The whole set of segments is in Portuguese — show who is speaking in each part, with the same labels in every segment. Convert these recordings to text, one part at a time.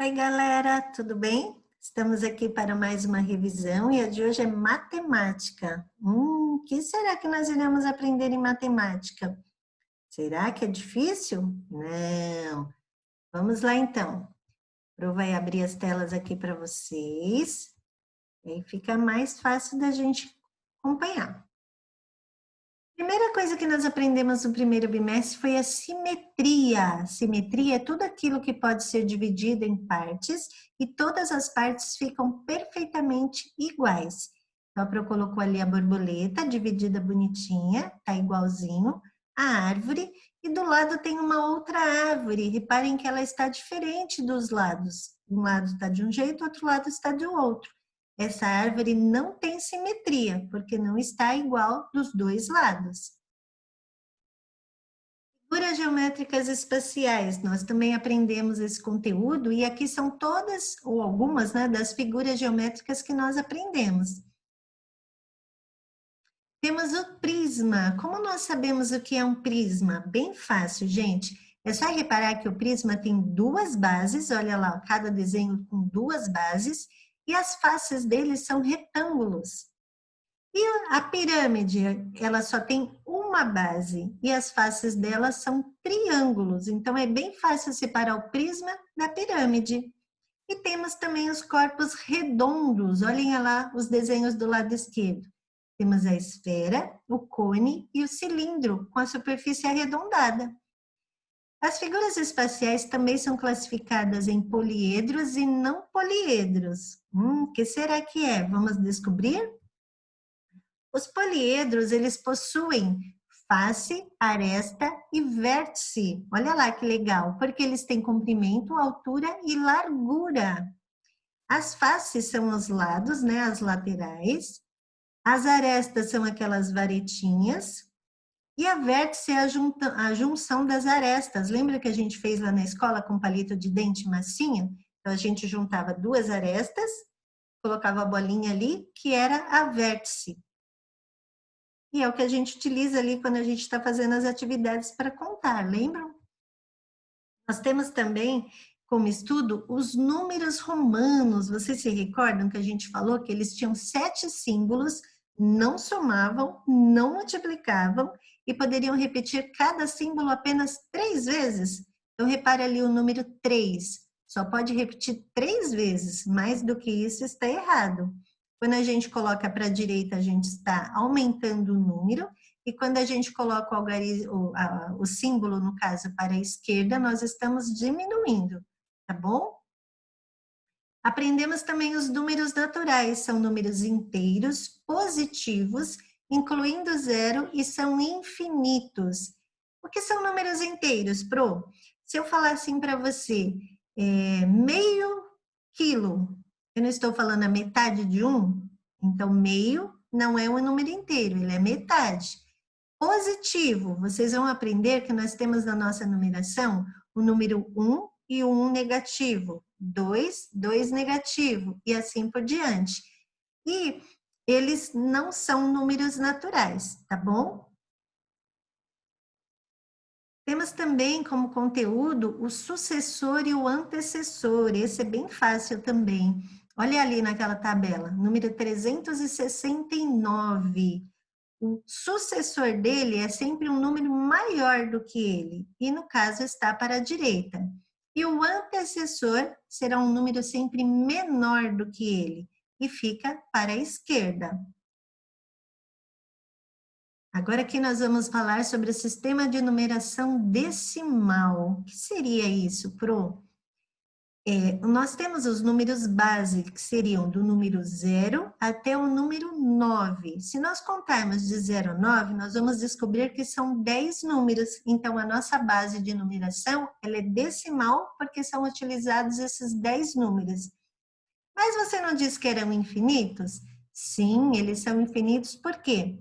Speaker 1: Oi, galera, tudo bem? Estamos aqui para mais uma revisão e a de hoje é matemática. O que será que nós iremos aprender em matemática? Será que é difícil? Não. Vamos lá então. Pro vai abrir as telas aqui para vocês. E aí fica mais fácil da gente acompanhar. Primeira coisa que nós aprendemos no primeiro bimestre foi a simetria. Simetria é tudo aquilo que pode ser dividido em partes e todas as partes ficam perfeitamente iguais. Então, a Pro colocou ali a borboleta dividida bonitinha, tá igualzinho, a árvore, e do lado tem uma outra árvore. Reparem que ela está diferente dos lados. Um lado está de um jeito, outro lado está de outro. Essa árvore não tem simetria, porque não está igual dos dois lados. Figuras geométricas espaciais, nós também aprendemos esse conteúdo e aqui são todas, ou algumas, né, das figuras geométricas que nós aprendemos. Temos o prisma. Como nós sabemos o que é um prisma? Bem fácil, gente. É só reparar que o prisma tem duas bases, olha lá, cada desenho com duas bases, e as faces dele são retângulos. E a pirâmide, ela só tem uma base e as faces dela são triângulos. Então, é bem fácil separar o prisma da pirâmide. E temos também os corpos redondos. Olhem lá os desenhos do lado esquerdo. Temos a esfera, o cone e o cilindro, com a superfície arredondada. As figuras espaciais também são classificadas em poliedros e não poliedros. Que será que é? Vamos descobrir? Os poliedros, eles possuem face, aresta e vértice. Olha lá que legal, porque eles têm comprimento, altura e largura. As faces são os lados, né, as laterais. As arestas são aquelas varetinhas. E a vértice é a junção das arestas. Lembra que a gente fez lá na escola com palito de dente massinha? Então, a gente juntava duas arestas, colocava a bolinha ali, que era a vértice. E é o que a gente utiliza ali quando a gente está fazendo as atividades para contar, lembram? Nós temos também como estudo os números romanos. Vocês se recordam que a gente falou que eles tinham 7 símbolos, não somavam, não multiplicavam e poderiam repetir cada símbolo apenas 3 vezes? Então, repare ali o número 3. Só pode repetir 3 vezes, mais do que isso está errado. Quando a gente coloca para a direita, a gente está aumentando o número, e quando a gente coloca o símbolo, no caso, para a esquerda, nós estamos diminuindo, tá bom? Aprendemos também os números naturais, são números inteiros, positivos, incluindo zero, e são infinitos. O que são números inteiros, Pro? Se eu falar assim para você, meio quilo, eu não estou falando a metade de um? Então, meio não é um número inteiro, ele é metade. Positivo, vocês vão aprender que nós temos na nossa numeração o número 1 e o 1 negativo, 2, 2 negativo e assim por diante. E eles não são números naturais, tá bom? Temos também como conteúdo o sucessor e o antecessor, esse é bem fácil também. Olha ali naquela tabela, número 369. O sucessor dele é sempre um número maior do que ele, e no caso está para a direita. E o antecessor será um número sempre menor do que ele, e fica para a esquerda. Agora aqui nós vamos falar sobre o sistema de numeração decimal. O que seria isso, Pro? Nós temos os números base, que seriam do número 0 até o número 9. Se nós contarmos de 0 a 9, nós vamos descobrir que são 10 números. Então, a nossa base de numeração ela é decimal, porque são utilizados esses 10 números. Mas você não disse que eram infinitos? Sim, eles são infinitos, por quê?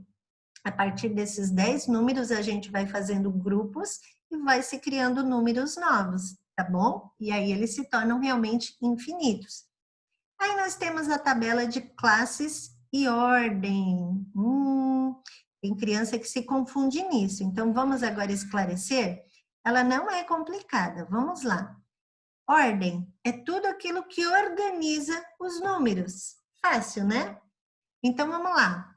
Speaker 1: A partir desses 10 números, a gente vai fazendo grupos e vai se criando números novos, tá bom? E aí eles se tornam realmente infinitos. Aí nós temos a tabela de classes e ordem. Tem criança que se confunde nisso, então vamos agora esclarecer. Ela não é complicada, vamos lá. Ordem é tudo aquilo que organiza os números. Fácil, né? Então, vamos lá.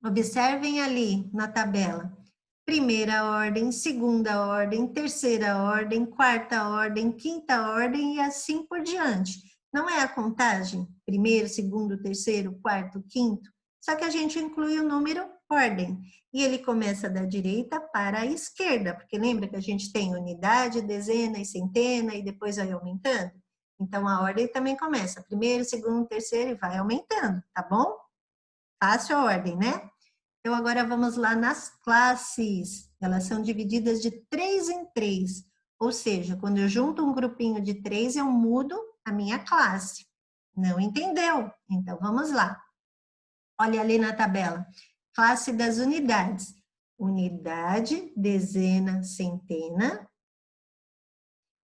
Speaker 1: Observem ali na tabela. Primeira ordem, segunda ordem, terceira ordem, quarta ordem, quinta ordem e assim por diante. Não é a contagem? Primeiro, segundo, terceiro, quarto, quinto. Só que a gente inclui o número ordem. E ele começa da direita para a esquerda, porque lembra que a gente tem unidade, dezena e centena e depois vai aumentando? Então a ordem também começa primeiro, segundo, terceiro e vai aumentando, tá bom? Fácil a ordem, né? Então, agora vamos lá nas classes. Elas são divididas de 3 em 3. Ou seja, quando eu junto um grupinho de 3, eu mudo a minha classe. Não entendeu? Então, vamos lá. Olha ali na tabela. Classe das unidades. Unidade, dezena, centena.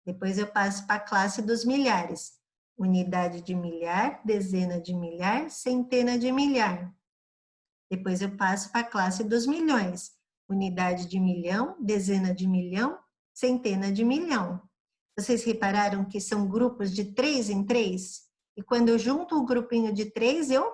Speaker 1: Depois eu passo para a classe dos milhares. Unidade de milhar, dezena de milhar, centena de milhar. Depois eu passo para a classe dos milhões. Unidade de milhão, dezena de milhão, centena de milhão. Vocês repararam que são grupos de 3 em 3? E quando eu junto o grupinho de 3, eu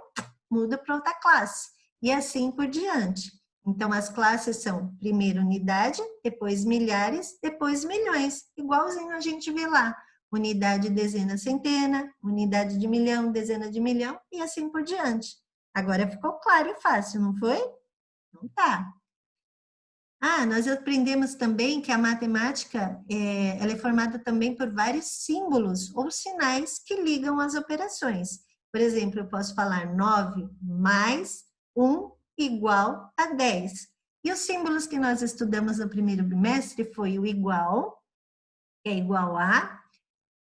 Speaker 1: mudo para outra classe. E assim por diante. Então, as classes são primeiro unidade, depois milhares, depois milhões. Igualzinho a gente vê lá. Unidade, dezena, centena, unidade de milhão, dezena de milhão e assim por diante. Agora ficou claro e fácil, não foi? Não tá. Ah, nós aprendemos também que a matemática ela é formada também por vários símbolos ou sinais que ligam as operações. Por exemplo, eu posso falar 9 mais 1 igual a 10. E os símbolos que nós estudamos no primeiro bimestre foi o igual, que é igual a,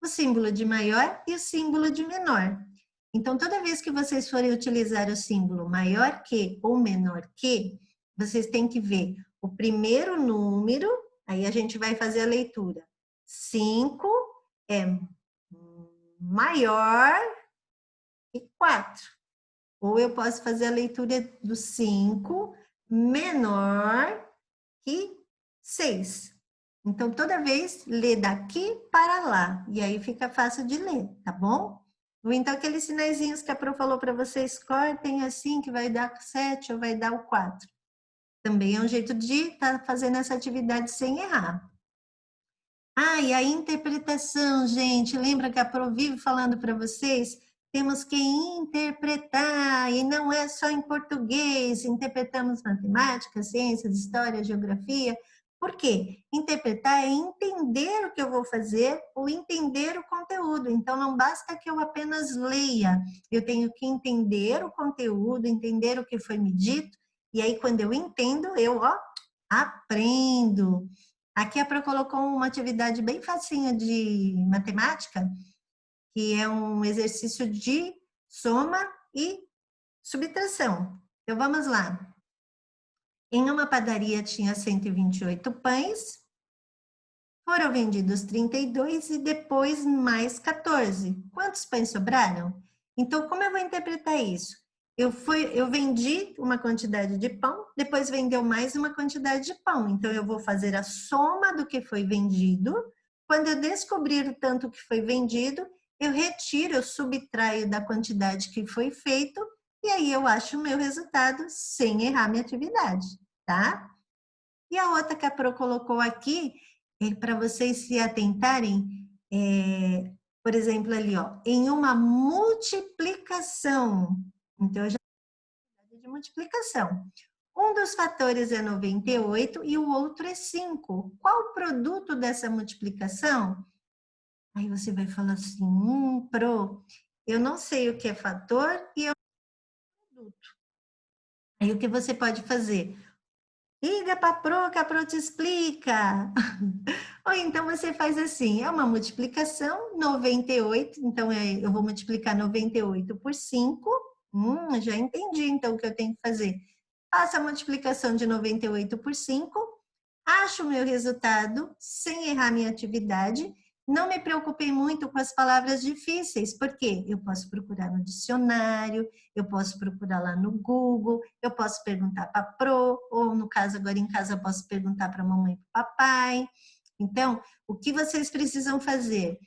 Speaker 1: o símbolo de maior e o símbolo de menor. Então, toda vez que vocês forem utilizar o símbolo maior que ou menor que, vocês têm que ver o primeiro número, aí a gente vai fazer a leitura. 5 é maior que 4. Ou eu posso fazer a leitura do 5 menor que 6. Então, toda vez, lê daqui para lá. E aí fica fácil de ler, tá bom? Ou então, aqueles sinaizinhos que a Pro falou para vocês, cortem assim, que vai dar 7 ou vai dar o 4. Também é um jeito de estar fazendo essa atividade sem errar. Ah, e a interpretação, gente. Lembra que a Pro vive falando para vocês? Temos que interpretar, e não é só em português. Interpretamos matemática, ciências, história, geografia. Por quê? Interpretar é entender o que eu vou fazer ou entender o conteúdo. Então, não basta que eu apenas leia. Eu tenho que entender o conteúdo, entender o que foi me dito. E aí, quando eu entendo, eu aprendo. Aqui a Pro colocou uma atividade bem facinha de matemática, que é um exercício de soma e subtração. Então, vamos lá. Em uma padaria tinha 128 pães, foram vendidos 32 e depois mais 14. Quantos pães sobraram? Então, como eu vou interpretar isso? Eu vendi uma quantidade de pão, depois vendeu mais uma quantidade de pão. Então, eu vou fazer a soma do que foi vendido. Quando eu descobrir o tanto que foi vendido, eu retiro, eu subtraio da quantidade que foi feito, e aí eu acho o meu resultado sem errar minha atividade, tá? E a outra que a Pro colocou aqui, é para vocês se atentarem, por exemplo, ali, ó, em uma multiplicação. Então, eu já falei de multiplicação. Um dos fatores é 98 e o outro é 5. Qual o produto dessa multiplicação? Aí você vai falar assim, Pro, eu não sei o que é fator e eu não sei o que é produto. Aí o que você pode fazer? Liga para a Pro, que a Pro te explica. Ou então você faz assim, é uma multiplicação, 98, então eu vou multiplicar 98 por 5. Já entendi então o que eu tenho que fazer. Faço a multiplicação de 98 por 5, acho o meu resultado sem errar minha atividade. Não me preocupei muito com as palavras difíceis, porque eu posso procurar no dicionário, eu posso procurar lá no Google, eu posso perguntar para a Pro, ou no caso agora em casa eu posso perguntar para a mamãe e para o papai. Então, o que vocês precisam fazer?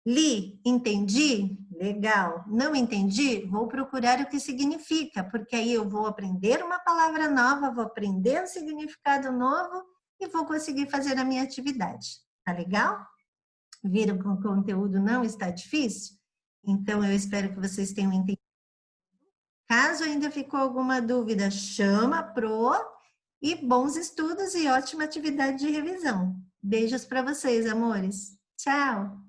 Speaker 1: Li, entendi? Legal. Não entendi? Vou procurar o que significa, porque aí eu vou aprender uma palavra nova, vou aprender um significado novo e vou conseguir fazer a minha atividade. Tá legal? Viram que o conteúdo não está difícil? Então, eu espero que vocês tenham entendido. Caso ainda ficou alguma dúvida, chama a Pro e bons estudos e ótima atividade de revisão. Beijos para vocês, amores. Tchau!